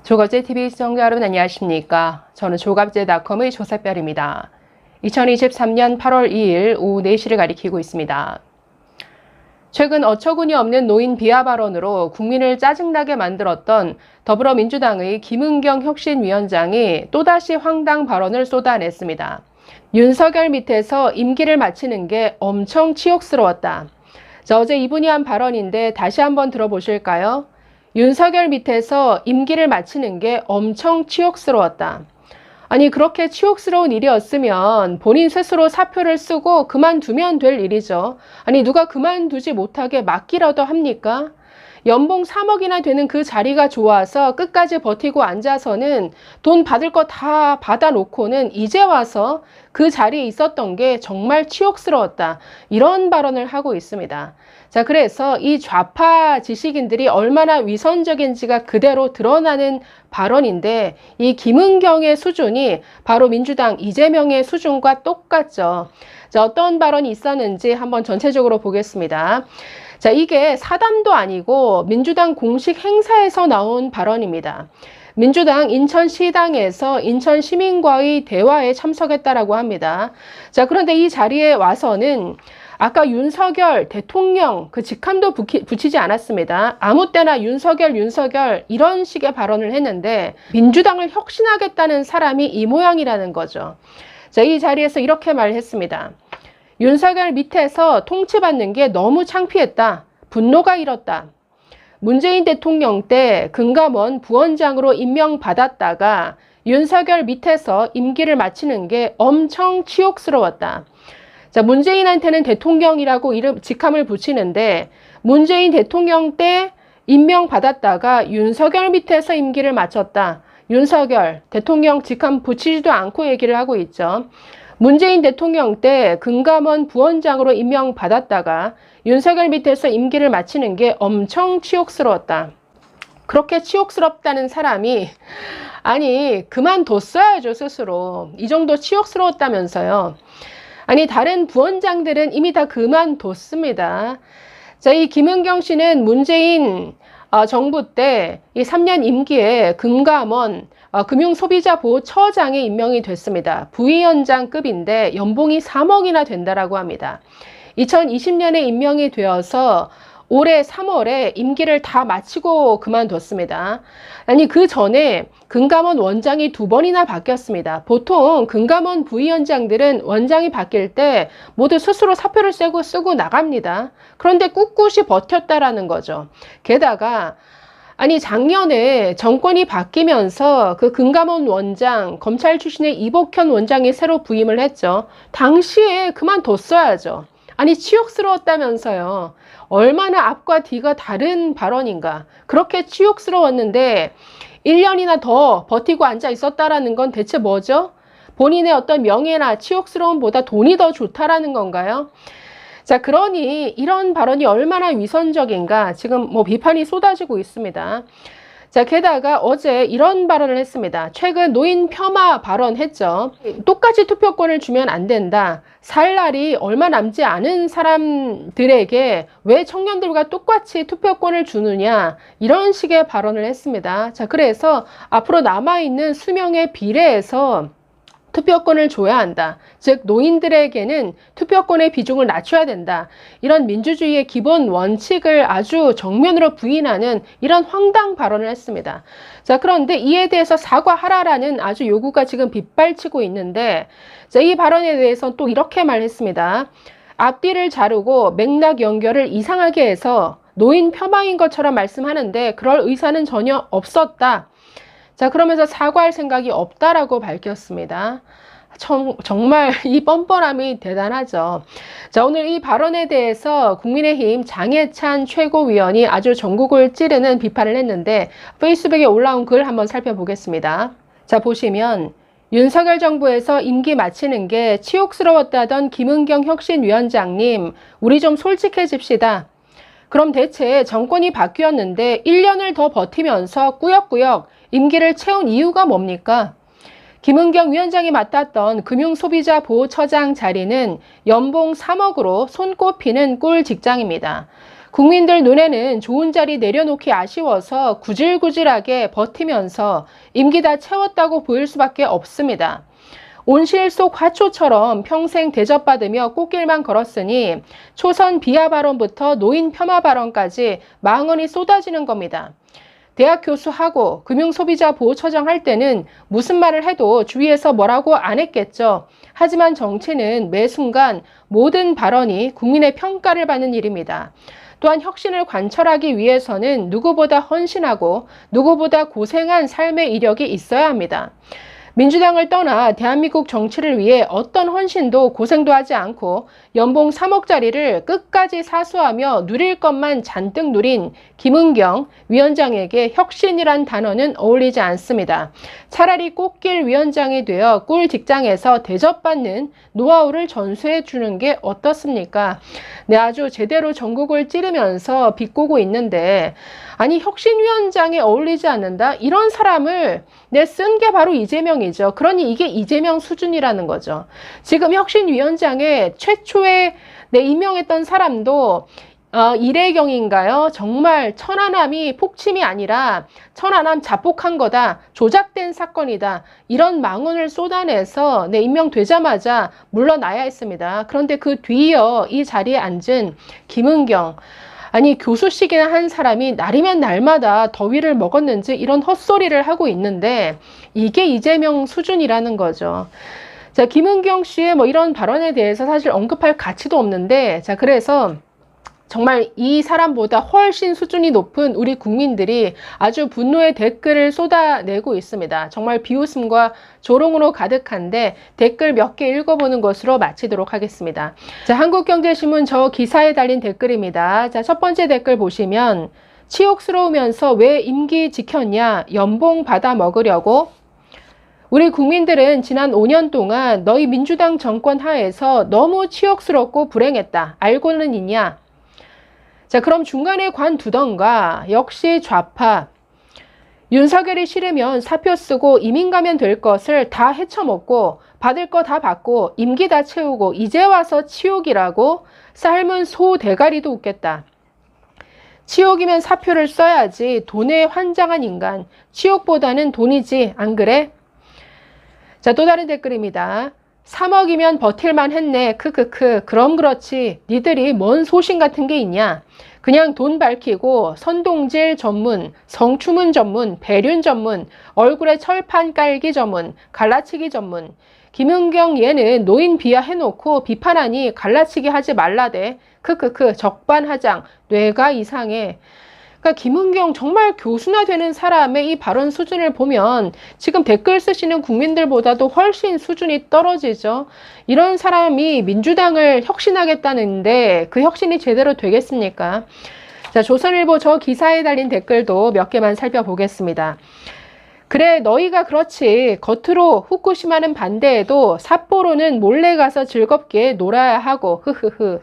조갑제TV 시청자 여러분 안녕하십니까? 저는 조갑제닷컴의 조사별입니다. 2023년 8월 2일 오후 4시를 가리키고 있습니다. 최근 어처구니 없는 노인 비하 발언으로 국민을 짜증나게 만들었던 더불어민주당의 김은경 혁신위원장이 또다시 황당 발언을 쏟아냈습니다. 윤석열 밑에서 임기를 마치는 게 엄청 치욕스러웠다. 자, 어제 이분이 한 발언인데 다시 한번 들어보실까요? 윤석열 밑에서 임기를 마치는 게 엄청 치욕스러웠다. 아니, 그렇게 치욕스러운 일이었으면 본인 스스로 사표를 쓰고 그만두면 될 일이죠. 아니, 누가 그만두지 못하게 막기라도 합니까? 연봉 3억이나 되는 그 자리가 좋아서 끝까지 버티고 앉아서는 돈 받을 거 다 받아놓고는 이제 와서 그 자리에 있었던 게 정말 치욕스러웠다. 이런 발언을 하고 있습니다. 자, 그래서 이 좌파 지식인들이 얼마나 위선적인지가 그대로 드러나는 발언인데 이 김은경의 수준이 바로 민주당 이재명의 수준과 똑같죠. 자, 어떤 발언이 있었는지 한번 전체적으로 보겠습니다. 자, 이게 사담도 아니고 민주당 공식 행사에서 나온 발언입니다. 민주당 인천시당에서 인천시민과의 대화에 참석했다라고 합니다. 자, 그런데 이 자리에 와서는 아까 윤석열 대통령 그 직함도 붙이지 않았습니다. 아무 때나 윤석열 이런 식의 발언을 했는데 민주당을 혁신하겠다는 사람이 이 모양이라는 거죠. 자, 이 자리에서 이렇게 말했습니다. 윤석열 밑에서 통치받는 게 너무 창피했다. 분노가 일었다. 문재인 대통령 때 금감원 부원장으로 임명받았다가 윤석열 밑에서 임기를 마치는 게 엄청 치욕스러웠다. 자, 문재인한테는 대통령이라고 직함을 붙이는데 문재인 대통령 때 임명받았다가 윤석열 밑에서 임기를 마쳤다. 윤석열 대통령 직함 붙이지도 않고 얘기를 하고 있죠. 문재인 대통령 때 금감원 부원장으로 임명받았다가 윤석열 밑에서 임기를 마치는 게 엄청 치욕스러웠다. 그렇게 치욕스럽다는 사람이 아니 그만뒀어야죠 스스로. 이 정도 치욕스러웠다면서요. 아니 다른 부원장들은 이미 다 그만뒀습니다. 자, 이 김은경 씨는 문재인 정부 때 이 3년 임기에 금감원 금융소비자보호처장에 임명이 됐습니다. 부위원장급인데 연봉이 3억이나 된다라고 합니다. 2020년에 임명이 되어서 올해 3월에 임기를 다 마치고 그만뒀습니다. 아니 그 전에 금감원 원장이 2번이나 바뀌었습니다. 보통 금감원 부위원장들은 원장이 바뀔 때 모두 스스로 사표를 쓰고 나갑니다. 그런데 꿋꿋이 버텼다라는 거죠. 게다가 아니 작년에 정권이 바뀌면서 그 금감원 원장, 검찰 출신의 이복현 원장이 새로 부임을 했죠. 당시에 그만뒀어야죠. 아니 치욕스러웠다면서요. 얼마나 앞과 뒤가 다른 발언인가. 그렇게 치욕스러웠는데 1년이나 더 버티고 앉아 있었다라는 건 대체 뭐죠? 본인의 어떤 명예나 치욕스러움보다 돈이 더 좋다라는 건가요? 자, 그러니 이런 발언이 얼마나 위선적인가 지금 비판이 쏟아지고 있습니다. 자, 게다가 어제 이런 발언을 했습니다. 최근 노인 폄하 발언했죠. 똑같이 투표권을 주면 안 된다. 살 날이 얼마 남지 않은 사람들에게 왜 청년들과 똑같이 투표권을 주느냐. 이런 식의 발언을 했습니다. 자, 그래서 앞으로 남아있는 수명에 비례해서 투표권을 줘야 한다. 즉 노인들에게는 투표권의 비중을 낮춰야 된다. 이런 민주주의의 기본 원칙을 아주 정면으로 부인하는 이런 황당 발언을 했습니다. 자, 그런데 이에 대해서 사과하라라는 아주 요구가 지금 빗발치고 있는데 자, 이 발언에 대해서 또 이렇게 말했습니다. 앞뒤를 자르고 맥락 연결을 이상하게 해서 노인 폄하인 것처럼 말씀하는데 그럴 의사는 전혀 없었다. 자, 그러면서 사과할 생각이 없다라고 밝혔습니다. 정말 이 뻔뻔함이 대단하죠. 자, 오늘 이 발언에 대해서 국민의힘 장해찬 최고위원이 아주 전국을 찌르는 비판을 했는데 페이스북에 올라온 글 한번 살펴보겠습니다. 자, 보시면 윤석열 정부에서 임기 마치는 게 치욕스러웠다던 김은경 혁신위원장님, 우리 좀 솔직해집시다. 그럼 대체 정권이 바뀌었는데 1년을 더 버티면서 꾸역꾸역 임기를 채운 이유가 뭡니까? 김은경 위원장이 맡았던 금융소비자보호처장 자리는 연봉 3억으로 손꼽히는 꿀 직장입니다. 국민들 눈에는 좋은 자리 내려놓기 아쉬워서 구질구질하게 버티면서 임기 다 채웠다고 보일 수밖에 없습니다. 온실 속 화초처럼 평생 대접받으며 꽃길만 걸었으니 초선 비하 발언부터 노인 폄하 발언까지 망언이 쏟아지는 겁니다. 대학 교수하고 금융소비자보호처장 할 때는 무슨 말을 해도 주위에서 뭐라고 안 했겠죠. 하지만 정치는 매 순간 모든 발언이 국민의 평가를 받는 일입니다. 또한 혁신을 관철하기 위해서는 누구보다 헌신하고 누구보다 고생한 삶의 이력이 있어야 합니다. 민주당을 떠나 대한민국 정치를 위해 어떤 헌신도 고생도 하지 않고 연봉 3억짜리를 끝까지 사수하며 누릴 것만 잔뜩 누린 김은경 위원장에게 혁신이란 단어는 어울리지 않습니다. 차라리 꽃길 위원장이 되어 꿀 직장에서 대접받는 노하우를 전수해 주는 게 어떻습니까? 네, 아주 제대로 전국을 찌르면서 비꼬고 있는데 아니 혁신위원장에 어울리지 않는다? 이런 사람을 쓴 게 바로 이재명이죠. 그러니 이게 이재명 수준이라는 거죠. 지금 혁신위원장에 최초에 임명했던 사람도 이래경인가요? 정말 천안함이 폭침이 아니라 천안함 자폭한 거다. 조작된 사건이다. 이런 망언을 쏟아내서 임명되자마자 물러나야 했습니다. 그런데 그 뒤이어 이 자리에 앉은 김은경 아니 교수식이나 한 사람이 날이면 날마다 더위를 먹었는지 이런 헛소리를 하고 있는데 이게 이재명 수준이라는 거죠. 자, 김은경 씨의 이런 발언에 대해서 사실 언급할 가치도 없는데 자, 그래서 정말 이 사람보다 훨씬 수준이 높은 우리 국민들이 아주 분노의 댓글을 쏟아내고 있습니다. 정말 비웃음과 조롱으로 가득한데 댓글 몇 개 읽어보는 것으로 마치도록 하겠습니다. 자, 한국경제신문 저 기사에 달린 댓글입니다. 자, 첫 번째 댓글 보시면 치욕스러우면서 왜 임기 지켰냐? 연봉 받아 먹으려고? 우리 국민들은 지난 5년 동안 너희 민주당 정권 하에서 너무 치욕스럽고 불행했다. 알고는 있냐? 자, 그럼 중간에 관두던가. 역시 좌파. 윤석열이 싫으면 사표 쓰고 이민 가면 될 것을 다 헤쳐먹고 받을 거 다 받고 임기 다 채우고 이제 와서 치욕이라고? 삶은 소 대가리도 웃겠다. 치욕이면 사표를 써야지. 돈에 환장한 인간. 치욕보다는 돈이지. 안 그래? 자, 또 다른 댓글입니다. 3억이면 버틸만 했네. 크크크. 그럼 그렇지. 니들이 뭔 소신 같은 게 있냐. 그냥 돈 밝히고 선동질 전문, 성추문 전문, 배륜 전문, 얼굴에 철판 깔기 전문, 갈라치기 전문. 김은경 얘는 노인 비하해놓고 비판하니 갈라치기 하지 말라대. 크크크. 적반하장. 뇌가 이상해. 그러니까 김은경 정말 교수나 되는 사람의 이 발언 수준을 보면 지금 댓글 쓰시는 국민들보다도 훨씬 수준이 떨어지죠. 이런 사람이 민주당을 혁신하겠다는데 그 혁신이 제대로 되겠습니까? 자, 조선일보 저 기사에 달린 댓글도 몇 개만 살펴보겠습니다. 그래, 너희가 그렇지. 겉으로 후쿠시마는 반대해도 삿포로는 몰래 가서 즐겁게 놀아야 하고 흐흐흐.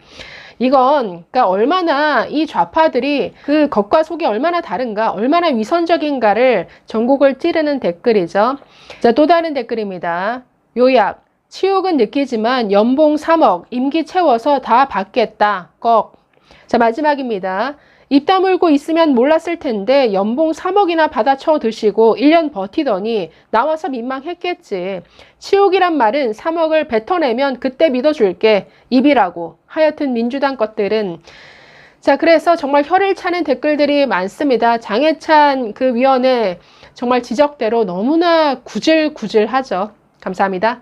이건 그러니까 얼마나 이 좌파들이 그 겉과 속이 얼마나 다른가, 얼마나 위선적인가를 전국을 찌르는 댓글이죠. 자, 또 다른 댓글입니다. 요약. 치욕은 느끼지만 연봉 3억, 임기 채워서 다 받겠다. 꺽. 자, 마지막입니다. 입 다물고 있으면 몰랐을 텐데 연봉 3억이나 받아 쳐 드시고 1년 버티더니 나와서 민망했겠지. 치욕이란 말은 3억을 뱉어내면 그때 믿어줄게. 입이라고. 하여튼 민주당 것들은. 자, 그래서 정말 혀를 차는 댓글들이 많습니다. 장해찬 그 위원의 정말 지적대로 너무나 구질구질하죠. 감사합니다.